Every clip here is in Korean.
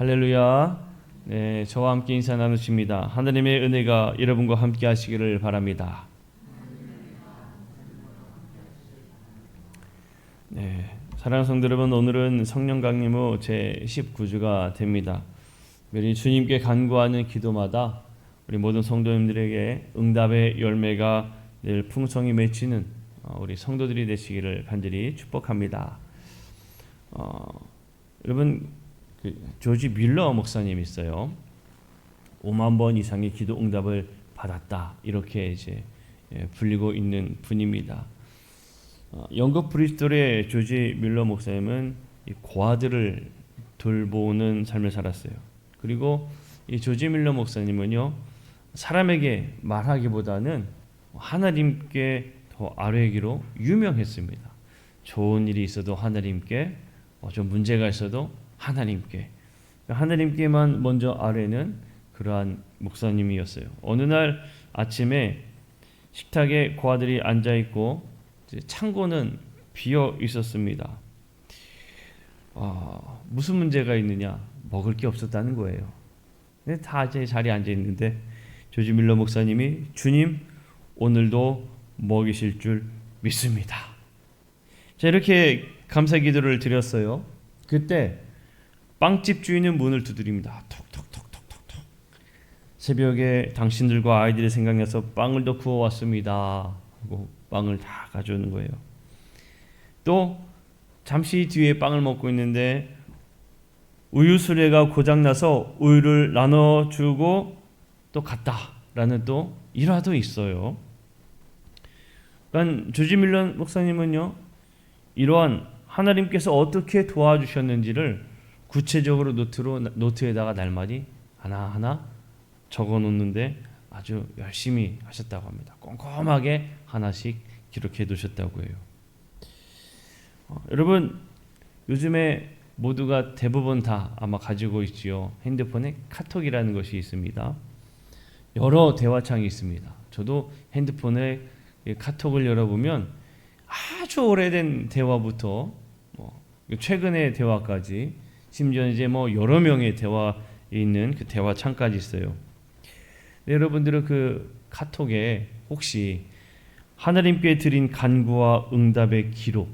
할렐루야. 네, 저와 함께 인사 나누십니다. 하나님의 은혜가 여러분과 함께 하시기를 바랍니다. 네, 사랑하는 성도 여러분, 오늘은 성령 강림 후 제 19주가 됩니다. 매일 주님께 간구하는 기도마다 우리 모든 성도님들에게 응답의 열매가 늘 풍성히 맺히는 우리 성도들이 되시기를 간절히 축복합니다. 여러분, 조지 밀러 목사님이 있어요. 5만 번 이상의 기도 응답을 받았다, 이렇게 이제 불리고 있는 분입니다. 영국 브리스톨의 조지 밀러 목사님은 이 고아들을 돌보는 삶을 살았어요. 그리고 이 조지 밀러 목사님은요, 사람에게 말하기보다는 하나님께 더 아뢰기로 유명했습니다. 좋은 일이 있어도 하나님께, 좀 문제가 있어도 하나님께만 먼저 아뢰는 그러한 목사님이었어요. 어느 날 아침에 식탁에 고아들이 앉아 있고 창고는 비어 있었습니다. 무슨 문제가 있느냐? 먹을 게 없었다는 거예요. 다 이제 자리에 앉아 있는데 조지 밀러 목사님이 주님, 오늘도 먹이실 줄 믿습니다. 자, 이렇게 감사 기도를 드렸어요. 그때 빵집 주인은 문을 두드립니다. 톡톡톡톡톡톡. 새벽에 당신들과 아이들이 생각나서 빵을 더 구워 왔습니다 하고 빵을 다 가져오는 거예요. 또 잠시 뒤에 빵을 먹고 있는데 우유 수레가 고장나서 우유를 나눠주고 또 갔다라는 또 일화도 있어요. 그러니까 조지 밀러 목사님은요, 이러한 하나님께서 어떻게 도와주셨는지를 구체적으로 노트에다가 날마디 하나하나 적어놓는데 아주 열심히 하셨다고 합니다. 꼼꼼하게 하나씩 기록해 두셨다고 해요. 여러분, 요즘에 모두가 대부분 다 아마 가지고 있지요. 핸드폰에 카톡이라는 것이 있습니다. 여러 대화창이 있습니다. 저도 핸드폰에 카톡을 열어보면 아주 오래된 대화부터 최근의 대화까지, 심지어 이제 여러 명의 대화에 있는 그 대화창까지 있어요. 여러분들은 그 카톡에 혹시 하나님께 드린 간구와 응답의 기록,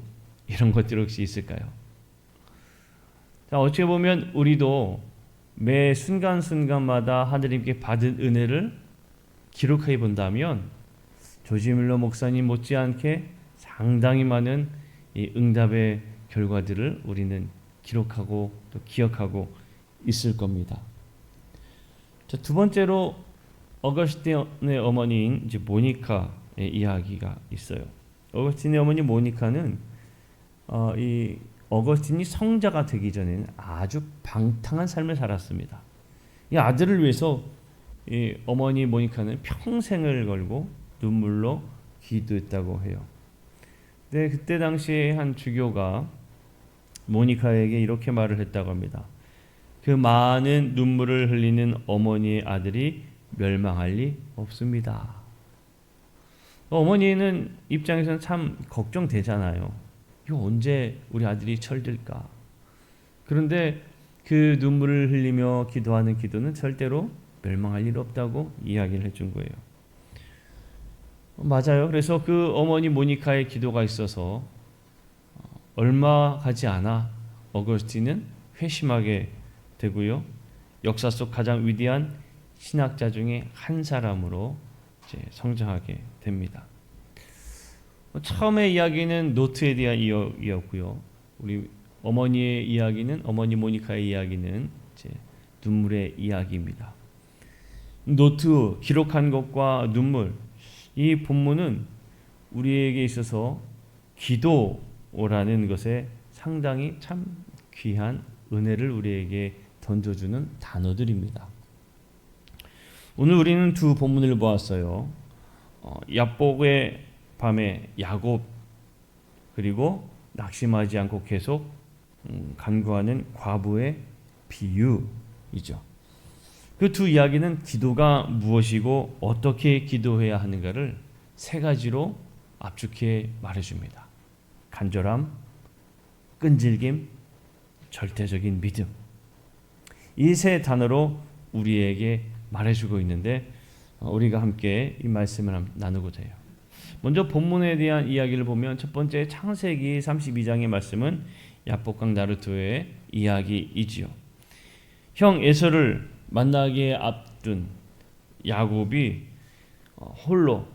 이런 것들 혹시 있을까요? 자, 어찌 보면 우리도 매 순간순간마다 하나님께 받은 은혜를 기록해 본다면 조지 밀러 목사님 못지않게 상당히 많은 이 응답의 결과들을 우리는 기록하고 또 기억하고 있을 겁니다. 자, 두 번째로 어거스틴의 어머니인 이제 모니카의 이야기가 있어요. 어거스틴의 어머니 모니카는 이 어거스틴이 성자가 되기 전에는 아주 방탕한 삶을 살았습니다. 이 아들을 위해서 이 어머니 모니카는 평생을 걸고 눈물로 기도했다고 해요. 네, 그때 당시에 한 주교가 모니카에게 이렇게 말을 했다고 합니다. 그 많은 눈물을 흘리는 어머니의 아들이 멸망할 리 없습니다. 어머니는 입장에서는 참 걱정되잖아요. 이거 언제 우리 아들이 철들까? 그런데 그 눈물을 흘리며 기도하는 기도는 절대로 멸망할 일 없다고 이야기를 해준 거예요. 맞아요. 그래서 그 어머니 모니카의 기도가 있어서 얼마 가지 않아 어거스틴은 회심하게 되고요, 역사 속 가장 위대한 신학자 중에 한 사람으로 이제 성장하게 됩니다. 처음의 이야기는 노트에 대한 이야기였고요, 우리 어머니의 이야기는, 어머니 모니카의 이야기는 이제 눈물의 이야기입니다. 노트, 기록한 것과 눈물, 이 본문은 우리에게 있어서 기도라는 것에 상당히 참 귀한 은혜를 우리에게 던져주는 단어들입니다. 오늘 우리는 두 본문을 보았어요. 야복의 밤에 야곱, 그리고 낙심하지 않고 계속 간구하는 과부의 비유이죠. 그 두 이야기는 기도가 무엇이고 어떻게 기도해야 하는가를 세 가지로 압축해 말해줍니다. 간절함, 끈질김, 절대적인 믿음. 이 세 단어로 우리에게 말해주고 있는데 우리가 함께 이 말씀을 나누고자 해요. 먼저 본문에 대한 이야기를 보면 첫 번째 창세기 32장의 말씀은 야복강 나루토의 이야기이지요. 형 에서를 만나기에 앞둔 야곱이 홀로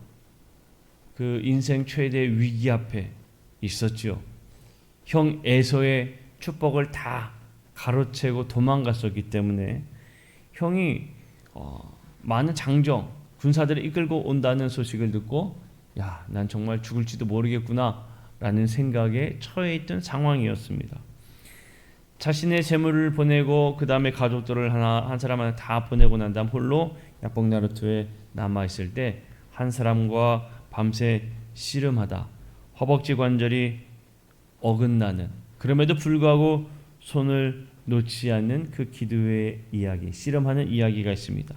그 인생 최대 위기 앞에 있었지요. 형 에서의 축복을 다 가로채고 도망갔었기 때문에 형이 많은 장정 군사들을 이끌고 온다는 소식을 듣고 야, 난 정말 죽을지도 모르겠구나 라는 생각에 처해 있던 상황이었습니다. 자신의 재물을 보내고 그 다음에 가족들을 한 사람 하나 다 보내고 난 다음 홀로 야복 나루토에 남아있을 때 한 사람과 밤새 씨름하다 허벅지 관절이 어긋나는, 그럼에도 불구하고 손을 놓지 않는 그 기도의 이야기, 씨름하는 이야기가 있습니다.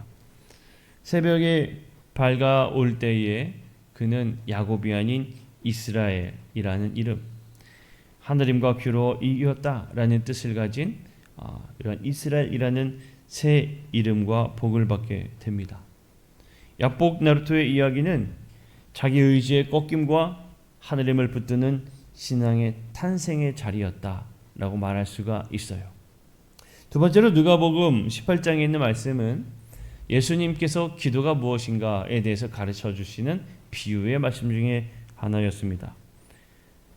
새벽에 밝아올 때에 그는 야곱이 아닌 이스라엘이라는 이름, 하느님과 귀로 이겼다라는 뜻을 가진 이런 이스라엘이라는 새 이름과 복을 받게 됩니다. 야복 나루토의 이야기는 자기 의지의 꺾임과 하느님을 붙드는 신앙의 탄생의 자리였다라고 말할 수가 있어요. 두 번째로 누가복음 18장에 있는 말씀은 예수님께서 기도가 무엇인가에 대해서 가르쳐 주시는 비유의 말씀 중에 하나였습니다.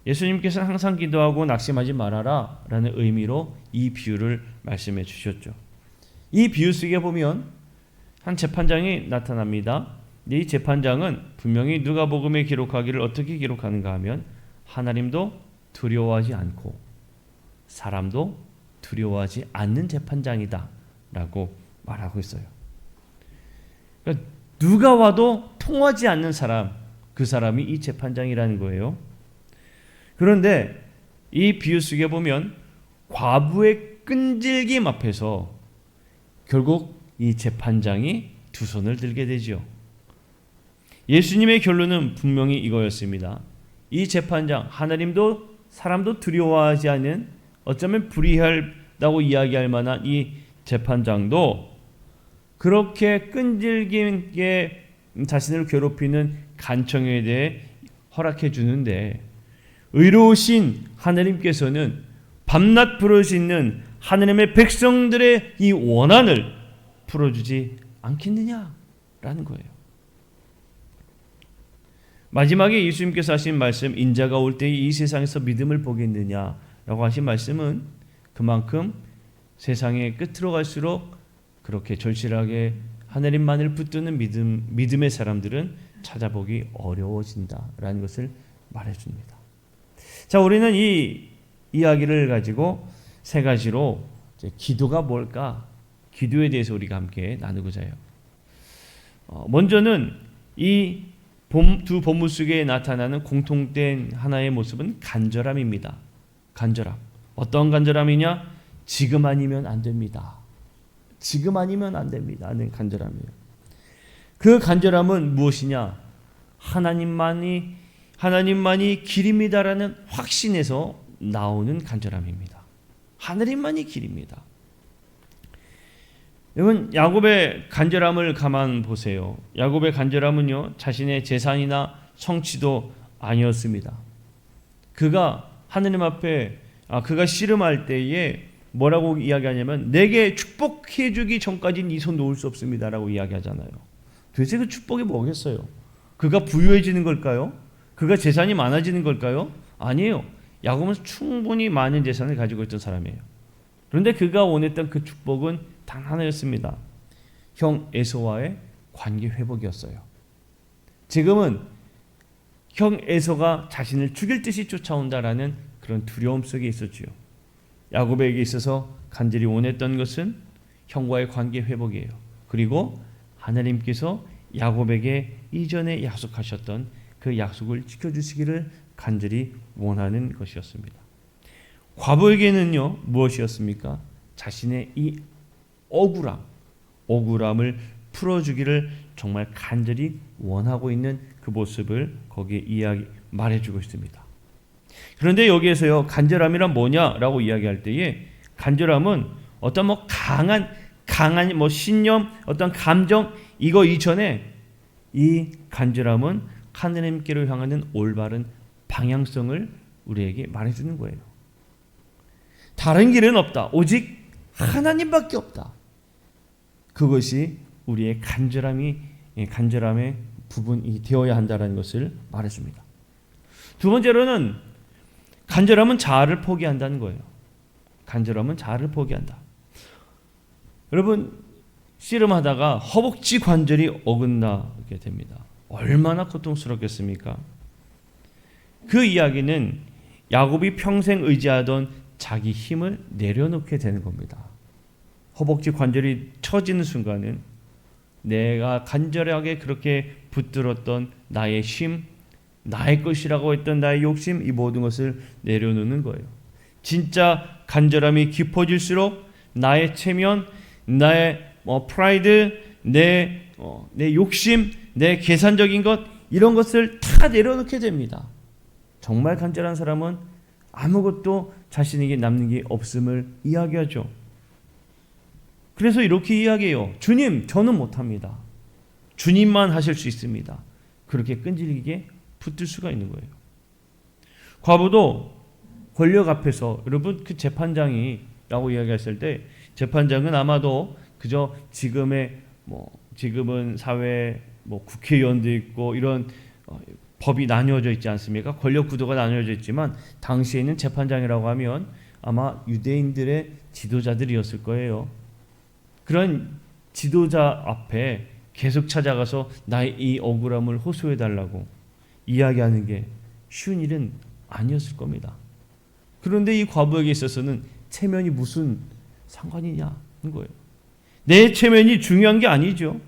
예수님께서는 항상 기도하고 낙심하지 말아라 라는 의미로 이 비유를 말씀해 주셨죠. 이 비유 속에 보면 한 재판장이 나타납니다. 이 재판장은 분명히 누가복음에 기록하기를 어떻게 기록하는가 하면 하나님도 두려워하지 않고 사람도 두려워하지 않는 재판장이다 라고 말하고 있어요. 그러니까 누가 와도 통하지 않는 사람, 그 사람이 이 재판장이라는 거예요. 그런데 이 비유 속에 보면 과부의 끈질김 앞에서 결국 이 재판장이 두 손을 들게 되죠. 예수님의 결론은 분명히 이거였습니다. 이 재판장, 하나님도 사람도 두려워하지 않은, 어쩌면 불의하다고 이야기할 만한 이 재판장도 그렇게 끈질기게 자신을 괴롭히는 간청에 대해 허락해 주는데, 의로우신 하나님께서는 밤낮 부르짖는 하나님의 백성들의 이 원한을 풀어주지 않겠느냐라는 거예요. 마지막에 예수님께서 하신 말씀, 인자가 올 때 이 세상에서 믿음을 보겠느냐라고 하신 말씀은 그만큼 세상의 끝으로 갈수록 그렇게 절실하게 하나님만을 붙드는 믿음의 사람들은 찾아보기 어려워진다라는 것을 말해줍니다. 자, 우리는 이 이야기를 가지고 세 가지로 기도가 뭘까? 기도에 대해서 우리가 함께 나누고자 해요. 먼저는 이 두 본문 속에 나타나는 공통된 하나의 모습은 간절함입니다. 간절함. 어떤 간절함이냐? 지금 아니면 안 됩니다. 지금 아니면 안 됩니다. 하는 간절함이에요. 그 간절함은 무엇이냐? 하나님만이 길입니다라는 확신에서 나오는 간절함입니다. 하나님만이 길입니다. 여러분, 야곱의 간절함을 가만 보세요. 야곱의 간절함은요, 자신의 재산이나 성취도 아니었습니다. 그가 하느님 앞에 그가 씨름할 때에 뭐라고 이야기하냐면 내게 축복해 주기 전까지 네 손 놓을 수 없습니다라고 이야기하잖아요. 도대체 그 축복이 뭐겠어요? 그가 부유해지는 걸까요? 그가 재산이 많아지는 걸까요? 아니에요. 야곱은 충분히 많은 재산을 가지고 있던 사람이에요. 그런데 그가 원했던 그 축복은 단 하나였습니다. 형 에서와의 관계 회복이었어요. 지금은 형 에서가 자신을 죽일 듯이 쫓아온다라는 그런 두려움 속에 있었지요. 야곱에게 있어서 간절히 원했던 것은 형과의 관계 회복이에요. 그리고 하나님께서 야곱에게 이전에 약속하셨던 그 약속을 지켜주시기를 간절히 원하는 것이었습니다. 과부에게는요, 무엇이었습니까? 자신의 이 억울함을 풀어주기를 정말 간절히 원하고 있는 그 모습을 거기에 말해주고 있습니다. 그런데 여기에서요, 간절함이란 뭐냐라고 이야기할 때에 간절함은 어떤 뭐 강한 뭐 신념, 어떤 감정 이거 이전에 이 간절함은 하나님께로 향하는 올바른 방향성을 우리에게 말해주는 거예요. 다른 길은 없다. 오직 하나님밖에 없다. 그것이 우리의 간절함의 부분이 되어야 한다는 것을 말해줍니다. 두 번째로는 간절함은 자아를 포기한다는 거예요. 간절함은 자아를 포기한다. 여러분 씨름하다가 허벅지 관절이 어긋나게 됩니다. 얼마나 고통스럽겠습니까? 그 이야기는 야곱이 평생 의지하던 자기 힘을 내려놓게 되는 겁니다. 허벅지 관절이 처지는 순간은 내가 간절하게 그렇게 붙들었던 나의 힘, 나의 것이라고 했던 나의 욕심, 이 모든 것을 내려놓는 거예요. 진짜 간절함이 깊어질수록 나의 체면, 나의 프라이드, 내 욕심, 내 계산적인 것 이런 것을 다 내려놓게 됩니다. 정말 간절한 사람은 아무것도 자신에게 남는 게 없음을 이야기하죠. 그래서 이렇게 이야기해요. 주님, 저는 못합니다. 주님만 하실 수 있습니다. 그렇게 끈질기게 붙들 수가 있는 거예요. 과부도 권력 앞에서 여러분 그 재판장이라고 이야기했을 때 재판장은 아마도 그저 지금은 사회 국회의원도 있고 이런 법이 나뉘어져 있지 않습니까? 권력 구도가 나뉘어져 있지만 당시에는 재판장이라고 하면 아마 유대인들의 지도자들이었을 거예요. 그런 지도자 앞에 계속 찾아가서 나의 이 억울함을 호소해달라고 이야기하는 게 쉬운 일은 아니었을 겁니다. 그런데 이 과부에게 있어서는 체면이 무슨 상관이냐는 거예요. 내 체면이 중요한 게 아니죠.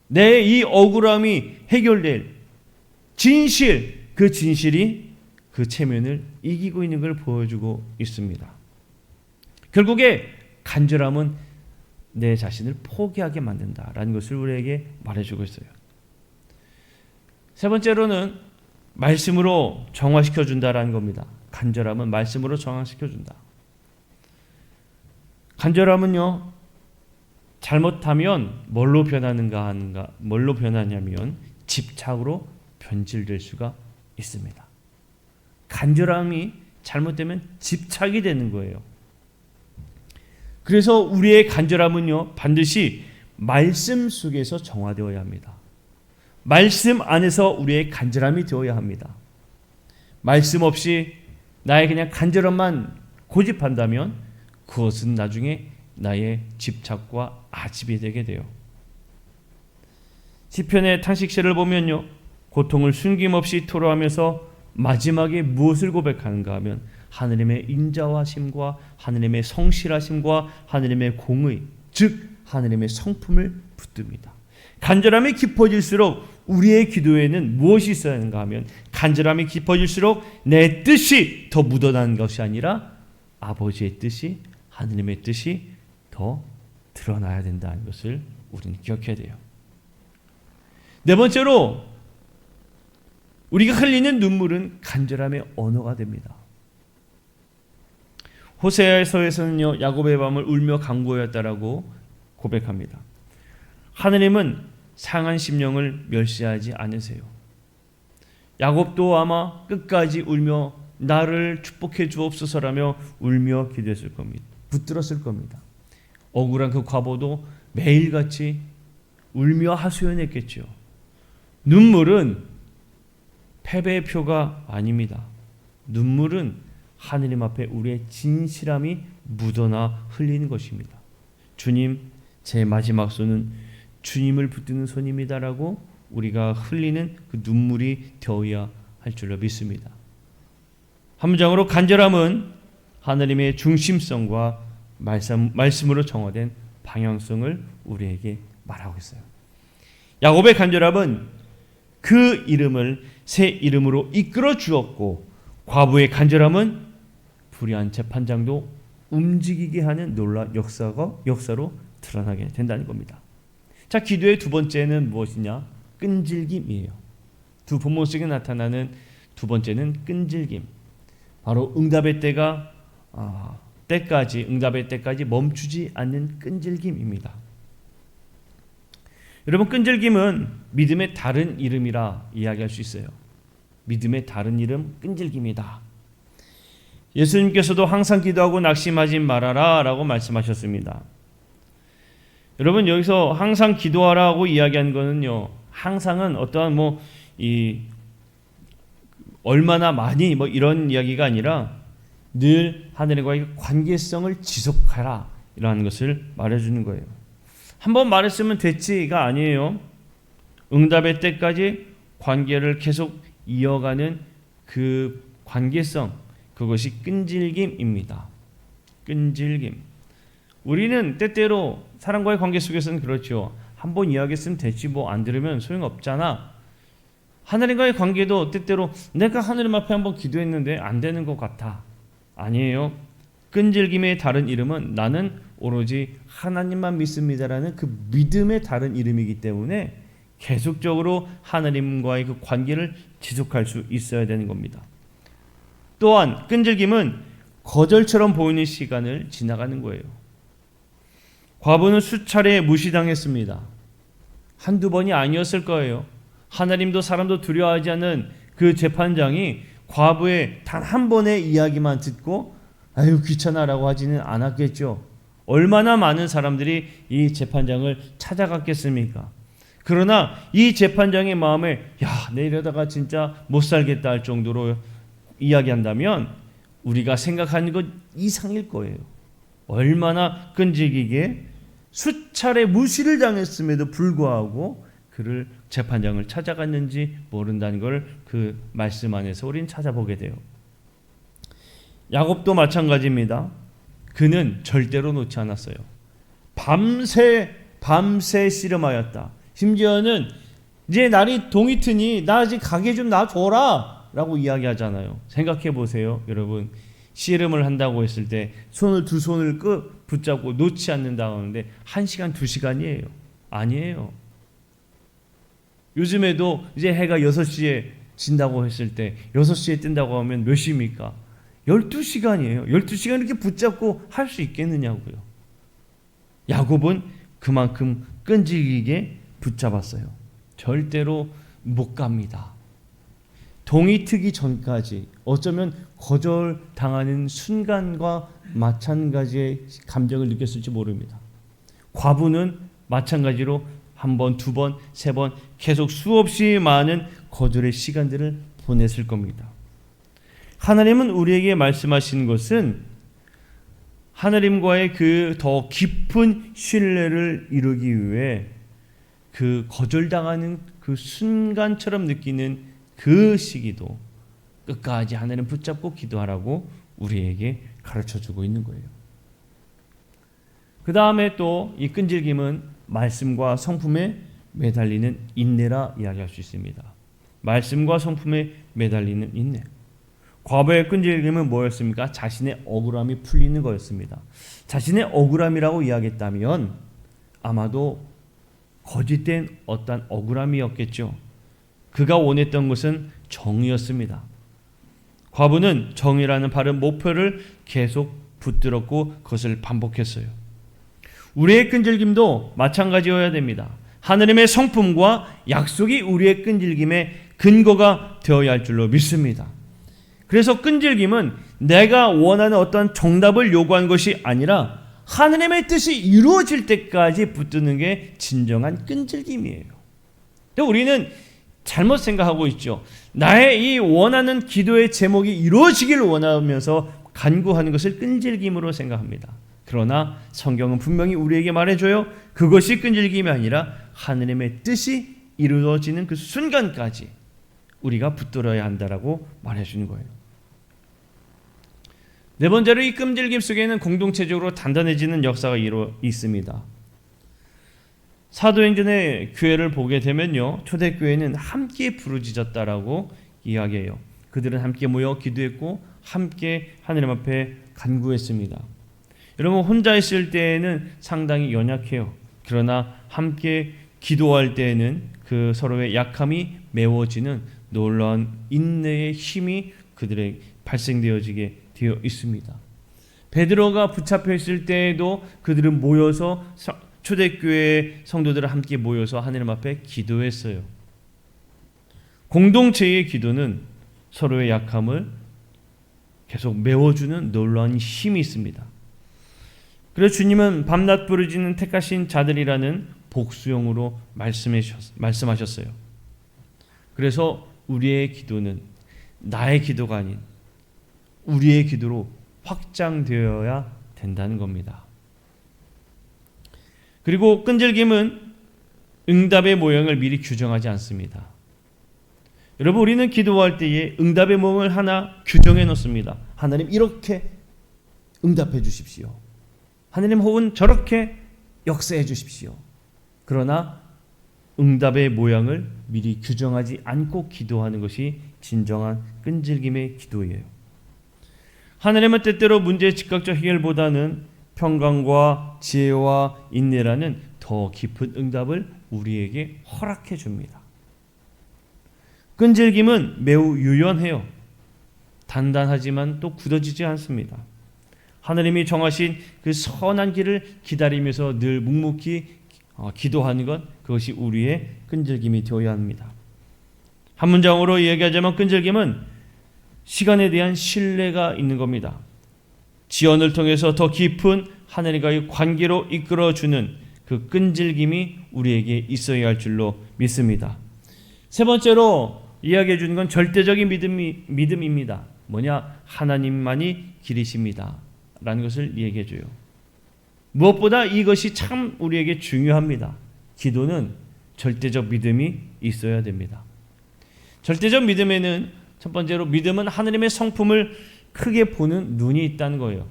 내 이 억울함이 해결될 진실, 그 진실이 그 체면을 이기고 있는 걸 보여주고 있습니다. 결국에 간절함은 내 자신을 포기하게 만든다라는 것을 우리에게 말해주고 있어요. 세 번째로는 말씀으로 정화시켜준다라는 겁니다. 간절함은 말씀으로 정화시켜준다. 간절함은요, 잘못하면 뭘로 변하냐면 집착으로 변질될 수가 있습니다. 간절함이 잘못되면 집착이 되는 거예요. 그래서 우리의 간절함은요, 반드시 말씀 속에서 정화되어야 합니다. 말씀 안에서 우리의 간절함이 되어야 합니다. 말씀 없이 나의 그냥 간절함만 고집한다면 그것은 나중에 나의 집착과 아집이 되게 돼요. 시편의 탄식시를 보면요, 고통을 숨김없이 토로하면서 마지막에 무엇을 고백하는가 하면 하느님의 인자하심과 하느님의 성실하심과 하느님의 공의, 즉 하느님의 성품을 붙듭니다. 간절함이 깊어질수록 우리의 기도에는 무엇이 있어야 하는가 하면 간절함이 깊어질수록 내 뜻이 더 묻어나는 것이 아니라 아버지의 뜻이, 하느님의 뜻이 더 드러나야 된다는 것을 우리는 기억해야 돼요. 네 번째로 우리가 흘리는 눈물은 간절함의 언어가 됩니다. 호세아서에서는요, 야곱의 밤을 울며 간구하였다라고 고백합니다. 하느님은 상한 심령을 멸시하지 않으세요. 야곱도 아마 끝까지 울며 나를 축복해 주옵소서라며 울며 기도했을 겁니다. 붙들었을 겁니다. 억울한 그 과부도 매일같이 울며 하소연했겠죠. 눈물은 패배의 표가 아닙니다. 눈물은 하느님 앞에 우리의 진실함이 묻어나 흘리는 것입니다. 주님, 제 마지막 손은 주님을 붙드는 손입니다라고 우리가 흘리는 그 눈물이 되어야 할 줄로 믿습니다. 한 문장으로 간절함은 하느님의 중심성과 말씀으로 정화된 방향성을 우리에게 말하고 있어요. 야곱의 간절함은 그 이름을 새 이름으로 이끌어 주었고, 과부의 간절함은 불의한 재판장도 움직이게 하는 놀라운 역사로 드러나게 된다는 겁니다. 자, 기도의 두 번째는 무엇이냐? 끈질김이에요. 두 본문 속에 나타나는 두 번째는 끈질김. 바로 응답의 때가 때까지, 응답의 때까지 멈추지 않는 끈질김입니다. 여러분, 끈질김은 믿음의 다른 이름이라 이야기할 수 있어요. 믿음의 다른 이름 끈질김이다. 예수님께서도 항상 기도하고 낙심하지 말아라 라고 말씀하셨습니다. 여러분, 여기서 항상 기도하라고 이야기한 거는요, 항상은 어떠한 얼마나 많이 이런 이야기가 아니라 늘 하늘과의 관계성을 지속하라 이러한 것을 말해주는 거예요. 한번 말했으면 됐지가 아니에요. 응답의 때까지 관계를 계속 이어가는 그 관계성, 그것이 끈질김입니다. 끈질김. 우리는 때때로 사람과의 관계 속에서는 그렇죠. 한번 이야기했으면 됐지 안 들으면 소용없잖아. 하나님과의 관계도 때때로 내가 하나님 앞에 한번 기도했는데 안 되는 것 같아. 아니에요. 끈질김의 다른 이름은 나는 오로지 하나님만 믿습니다라는 그 믿음의 다른 이름이기 때문에 계속적으로 하나님과의 그 관계를 지속할 수 있어야 되는 겁니다. 또한 끈질김은 거절처럼 보이는 시간을 지나가는 거예요. 과부는 수차례 무시당했습니다. 한두 번이 아니었을 거예요. 하나님도 사람도 두려워하지 않는 그 재판장이 과부의 단 한 번의 이야기만 듣고 아유 귀찮아라고 하지는 않았겠죠. 얼마나 많은 사람들이 이 재판장을 찾아갔겠습니까? 그러나 이 재판장의 마음에 내 이러다가 진짜 못 살겠다 할 정도로 이야기한다면 우리가 생각하는 것 이상일 거예요. 얼마나 끈질기게 수차례 무시를 당했음에도 불구하고 그를 재판장을 찾아갔는지 모른다는 걸 그 말씀 안에서 우리는 찾아보게 돼요. 야곱도 마찬가지입니다. 그는 절대로 놓지 않았어요. 밤새 씨름하였다. 심지어는 이제 날이 동이 트니 나 아직 가게 좀 놔줘라 라고 이야기하잖아요. 생각해 보세요. 여러분, 씨름을 한다고 했을 때 두 손을 붙잡고 놓지 않는다고 하는데 1시간 2시간이에요. 아니에요. 요즘에도 이제 해가 6시에 진다고 했을 때 6시에 뜬다고 하면 몇 시입니까? 12시간이에요. 12시간 이렇게 붙잡고 할 수 있겠느냐고요. 야곱은 그만큼 끈질기게 붙잡았어요. 절대로 못 갑니다. 동이 트기 전까지 어쩌면 거절당하는 순간과 마찬가지의 감정을 느꼈을지 모릅니다. 과부는 마찬가지로 1번, 2번, 3번 계속 수없이 많은 거절의 시간들을 보냈을 겁니다. 하나님은 우리에게 말씀하신 것은 하나님과의 그 더 깊은 신뢰를 이루기 위해 그 거절당하는 그 순간처럼 느끼는 그 시기도 끝까지 하나님 붙잡고 기도하라고 우리에게 가르쳐주고 있는 거예요. 그 다음에 또 이 끈질김은 말씀과 성품에 매달리는 인내라 이야기할 수 있습니다. 말씀과 성품에 매달리는 인내. 과부의 끈질김은 뭐였습니까? 자신의 억울함이 풀리는 거였습니다. 자신의 억울함이라고 이야기했다면 아마도 거짓된 어떤 억울함이었겠죠. 그가 원했던 것은 정의였습니다. 과부는 정의라는 바른 목표를 계속 붙들었고 그것을 반복했어요. 우리의 끈질김도 마찬가지여야 됩니다. 하나님의 성품과 약속이 우리의 끈질김의 근거가 되어야 할 줄로 믿습니다. 그래서 끈질김은 내가 원하는 어떤 정답을 요구한 것이 아니라 하나님의 뜻이 이루어질 때까지 붙드는 게 진정한 끈질김이에요. 근데 우리는 잘못 생각하고 있죠. 나의 이 원하는 기도의 제목이 이루어지길 원하면서 간구하는 것을 끈질김으로 생각합니다. 그러나 성경은 분명히 우리에게 말해줘요. 그것이 끈질김이 아니라 하나님의 뜻이 이루어지는 그 순간까지 우리가 붙들어야 한다라고 말해주는 거예요. 네 번째로 이 끈질김 속에는 공동체적으로 단단해지는 역사가 있습니다. 사도행전의 교회를 보게 되면요, 초대교회는 함께 부르짖었다라고 이야기해요. 그들은 함께 모여 기도했고 함께 하나님 앞에 간구했습니다. 여러분, 혼자 있을 때에는 상당히 연약해요. 그러나 함께 기도할 때에는 그 서로의 약함이 메워지는 놀라운 인내의 힘이 그들에게 발생되어지게 되어 있습니다. 베드로가 붙잡혀 있을 때에도 그들은 모여서 초대교회 성도들을 함께 모여서 하나님 앞에 기도했어요. 공동체의 기도는 서로의 약함을 계속 메워주는 놀라운 힘이 있습니다. 그래서 주님은 밤낮 부르짖는 택하신 자들이라는 복수형으로 말씀하셨어요. 그래서 우리의 기도는 나의 기도가 아닌 우리의 기도로 확장되어야 된다는 겁니다. 그리고 끈질김은 응답의 모양을 미리 규정하지 않습니다. 여러분, 우리는 기도할 때에 응답의 모양을 하나 규정해 놓습니다. 하나님 이렇게 응답해 주십시오. 하나님 혹은 저렇게 역사해 주십시오. 그러나 응답의 모양을 미리 규정하지 않고 기도하는 것이 진정한 끈질김의 기도예요. 하나님은 때때로 문제의 즉각적 해결보다는 평강과 지혜와 인내라는 더 깊은 응답을 우리에게 허락해 줍니다. 끈질김은 매우 유연해요. 단단하지만 또 굳어지지 않습니다. 하나님이 정하신 그 선한 길을 기다리면서 늘 묵묵히 기도하는 것, 그것이 우리의 끈질김이 되어야 합니다. 한 문장으로 이야기하자면 끈질김은 시간에 대한 신뢰가 있는 겁니다. 지연을 통해서 더 깊은 하나님과의 관계로 이끌어주는 그 끈질김이 우리에게 있어야 할 줄로 믿습니다. 세 번째로 이야기해 주는 건 절대적인 믿음입니다. 뭐냐? 하나님만이 길이십니다 라는 것을 이야기해 줘요. 무엇보다 이것이 참 우리에게 중요합니다. 기도는 절대적 믿음이 있어야 됩니다. 절대적 믿음에는 첫 번째로 믿음은 하나님의 성품을 크게 보는 눈이 있다는 거예요.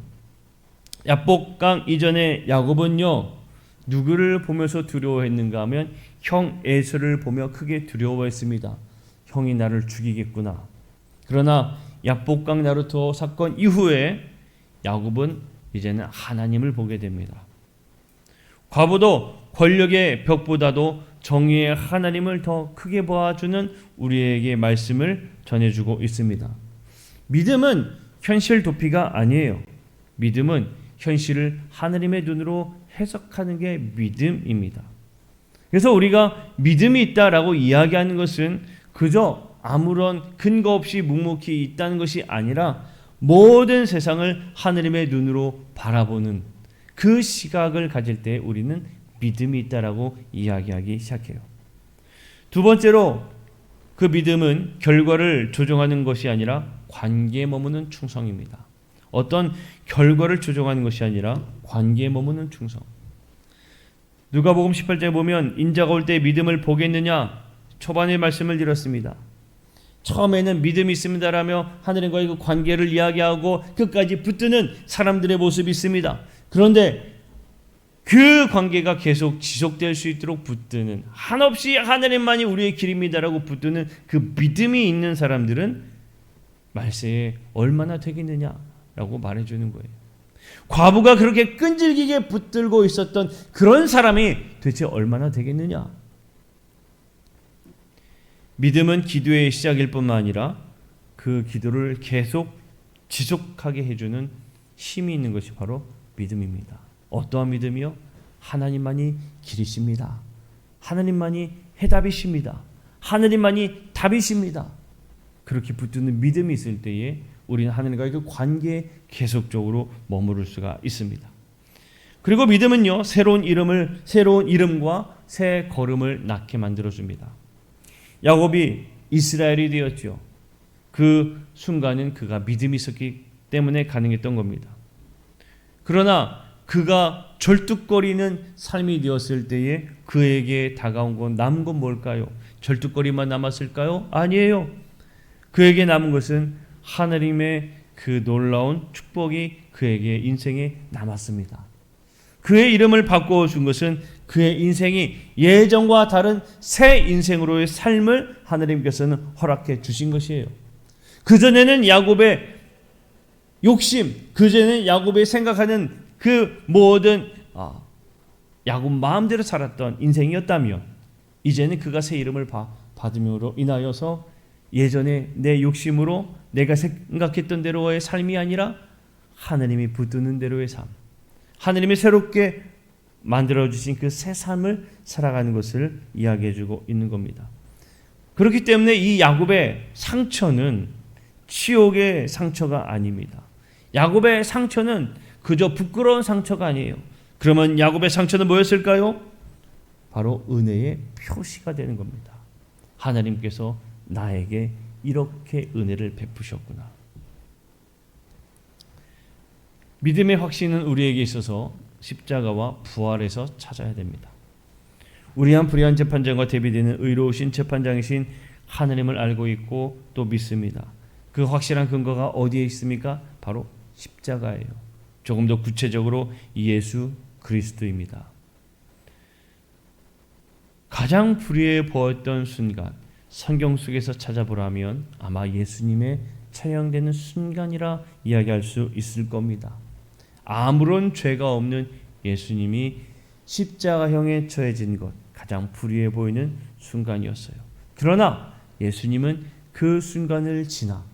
야복강 이전에 야곱은요, 누구를 보면서 두려워했는가 하면 형 에서를 보며 크게 두려워했습니다. 형이 나를 죽이겠구나. 그러나 야복강 나루토 사건 이후에 야곱은 이제는 하나님을 보게 됩니다. 과부도 권력의 벽보다도 정의의 하나님을 더 크게 보아주는 우리에게 말씀을 전해주고 있습니다. 믿음은 현실 도피가 아니에요. 믿음은 현실을 하나님의 눈으로 해석하는 게 믿음입니다. 그래서 우리가 믿음이 있다라고 이야기하는 것은 그저 아무런 근거 없이 묵묵히 있다는 것이 아니라 모든 세상을 하나님의 눈으로 바라보는 그 시각을 가질 때 우리는 믿음이 있다라고 이야기하기 시작해요. 두 번째로 그 믿음은 결과를 조종하는 것이 아니라 관계에 머무는 충성입니다. 어떤 결과를 조종하는 것이 아니라 관계에 머무는 충성. 누가복음 18장에 보면 인자가 올 때 믿음을 보겠느냐 초반에 말씀을 드렸습니다. 처음에는 믿음이 있습니다라며 하나님과의 그 관계를 이야기하고 끝까지 붙드는 사람들의 모습이 있습니다. 그런데 그 관계가 계속 지속될 수 있도록 붙드는, 한없이 하나님만이 우리의 길입니다라고 붙드는 그 믿음이 있는 사람들은 말세에 얼마나 되겠느냐라고 말해주는 거예요. 과부가 그렇게 끈질기게 붙들고 있었던 그런 사람이 도대체 얼마나 되겠느냐. 믿음은 기도의 시작일 뿐만 아니라 그 기도를 계속 지속하게 해주는 힘이 있는 것이 바로 믿음입니다. 어떠한 믿음이요? 하나님만이 길이십니다. 하나님만이 해답이십니다. 하나님만이 답이십니다. 그렇게 붙드는 믿음이 있을 때에 우리는 하나님과의 그 관계에 계속적으로 머무를 수가 있습니다. 그리고 믿음은요, 새로운 이름과 새 걸음을 낳게 만들어줍니다. 야곱이 이스라엘이 되었죠. 그 순간은 그가 믿음이 있었기 때문에 가능했던 겁니다. 그러나 그가 절뚝거리는 삶이 되었을 때에 그에게 다가온 건 남은 건 뭘까요? 절뚝거리만 남았을까요? 아니에요. 그에게 남은 것은 하나님의 그 놀라운 축복이 그에게 인생에 남았습니다. 그의 이름을 바꿔준 것은 그의 인생이 예전과 다른 새 인생으로의 삶을 하나님께서는 허락해 주신 것이에요. 그전에는 야곱의 욕심, 그전에는 야곱의 생각하는 그 모든 야곱 마음대로 살았던 인생이었다면 이제는 그가 새 이름을 받음으로 인하여서 예전에 내 욕심으로 내가 생각했던 대로의 삶이 아니라 하느님이 붙드는 대로의 삶, 하느님이 새롭게 만들어주신 그 새 삶을 살아가는 것을 이야기해주고 있는 겁니다. 그렇기 때문에 이 야곱의 상처는 치욕의 상처가 아닙니다. 야곱의 상처는 그저 부끄러운 상처가 아니에요. 그러면 야곱의 상처는 뭐였을까요? 바로 은혜의 표시가 되는 겁니다. 하나님께서 나에게 이렇게 은혜를 베푸셨구나. 믿음의 확신은 우리에게 있어서 십자가와 부활에서 찾아야 됩니다. 우리한 불의한 재판장과 대비되는 의로우신 재판장이신 하느님을 알고 있고 또 믿습니다. 그 확실한 근거가 어디에 있습니까? 바로 십자가예요. 조금 더 구체적으로 예수 그리스도입니다. 가장 불의해 보였던 순간, 성경 속에서 찾아보라면 아마 예수님의 처형되는 순간이라 이야기할 수 있을 겁니다. 아무런 죄가 없는 예수님이 십자가형에 처해진 것, 가장 불의해 보이는 순간이었어요. 그러나 예수님은 그 순간을 지나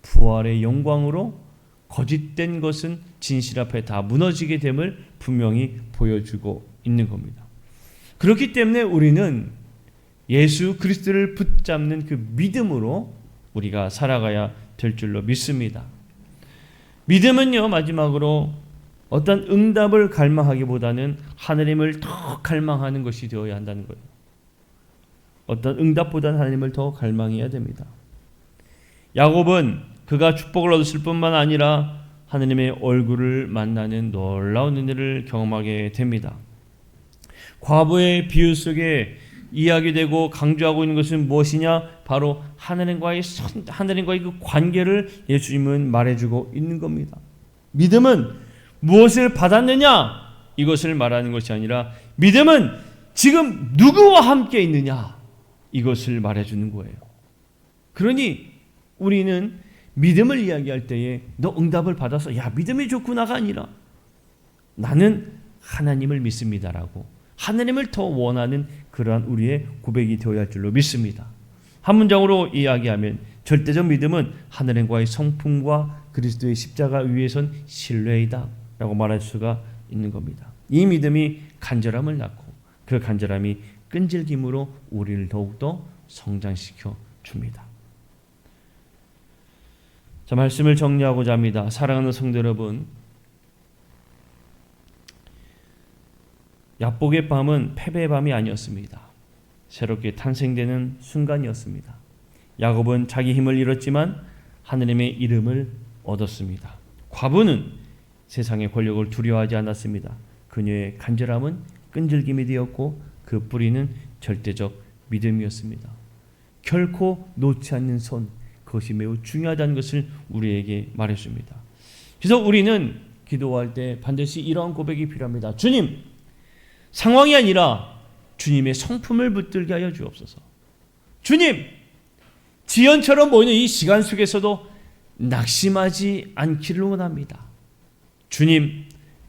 부활의 영광으로 거짓된 것은 진실 앞에 다 무너지게 됨을 분명히 보여주고 있는 겁니다. 그렇기 때문에 우리는 예수 그리스도를 붙잡는 그 믿음으로 우리가 살아가야 될 줄로 믿습니다. 믿음은요, 마지막으로 어떤 응답을 갈망하기보다는 하나님을 더 갈망하는 것이 되어야 한다는 거예요. 어떤 응답보다는 하나님을 더 갈망해야 됩니다. 야곱은 그가 축복을 얻었을 뿐만 아니라 하나님의 얼굴을 만나는 놀라운 은혜를 경험하게 됩니다. 과부의 비유 속에 이야기되고 강조하고 있는 것은 무엇이냐? 바로 하나님과의 그 관계를 예수님은 말해주고 있는 겁니다. 믿음은 무엇을 받았느냐? 이것을 말하는 것이 아니라 믿음은 지금 누구와 함께 있느냐? 이것을 말해주는 거예요. 그러니 우리는 믿음을 이야기할 때에 너 응답을 받아서 야 믿음이 좋구나가 아니라 나는 하나님을 믿습니다라고 하나님을 더 원하는 그러한 우리의 고백이 되어야 할 줄로 믿습니다. 한 문장으로 이야기하면 절대적 믿음은 하나님과의 성품과 그리스도의 십자가 위에선 신뢰이다 라고 말할 수가 있는 겁니다. 이 믿음이 간절함을 낳고 그 간절함이 끈질김으로 우리를 더욱더 성장시켜 줍니다. 자, 말씀을 정리하고자 합니다. 사랑하는 성도 여러분, 야복의 밤은 패배의 밤이 아니었습니다. 새롭게 탄생되는 순간이었습니다. 야곱은 자기 힘을 잃었지만 하느님의 이름을 얻었습니다. 과부는 세상의 권력을 두려워하지 않았습니다. 그녀의 간절함은 끈질김이 되었고 그 뿌리는 절대적 믿음이었습니다. 결코 놓지 않는 손, 그것이 매우 중요하다는 것을 우리에게 말해줍니다. 그래서 우리는 기도할 때 반드시 이러한 고백이 필요합니다. 주님, 상황이 아니라 주님의 성품을 붙들게 하여 주옵소서. 주님, 지연처럼 보이는 이 시간 속에서도 낙심하지 않기를 원합니다. 주님,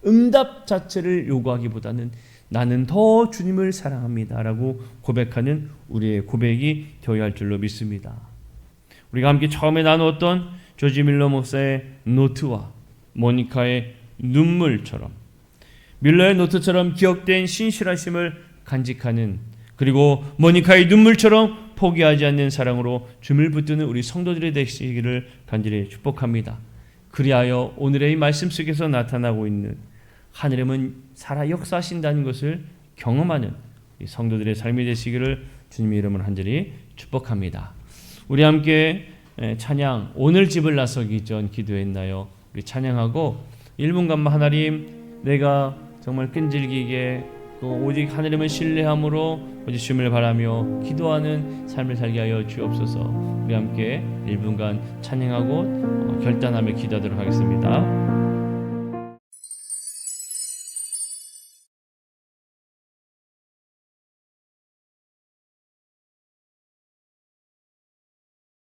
응답 자체를 요구하기보다는 나는 더 주님을 사랑합니다 라고 고백하는 우리의 고백이 되어야 할 줄로 믿습니다. 우리가 함께 처음에 나누었던 조지 밀러 목사의 노트와 모니카의 눈물처럼 밀러의 노트처럼 기억된 신실하심을 간직하는, 그리고 모니카의 눈물처럼 포기하지 않는 사랑으로 주님을 붙드는 우리 성도들이 되시기를 간절히 축복합니다. 그리하여 오늘의 이 말씀 속에서 나타나고 있는 하느님은 살아 역사하신다는 것을 경험하는 성도들의 삶이 되시기를 주님의 이름으로 간절히 축복합니다. 우리 함께 찬양, 오늘 집을 나서기 전 기도했나요? 우리 찬양하고 1분간만 하나님, 내가 정말 끈질기게 또 오직 하느님을 신뢰함으로 오직 주님을 바라며 기도하는 삶을 살게 하여 주옵소서. 우리 함께 1분간 찬양하고 결단하며 기도하도록 하겠습니다.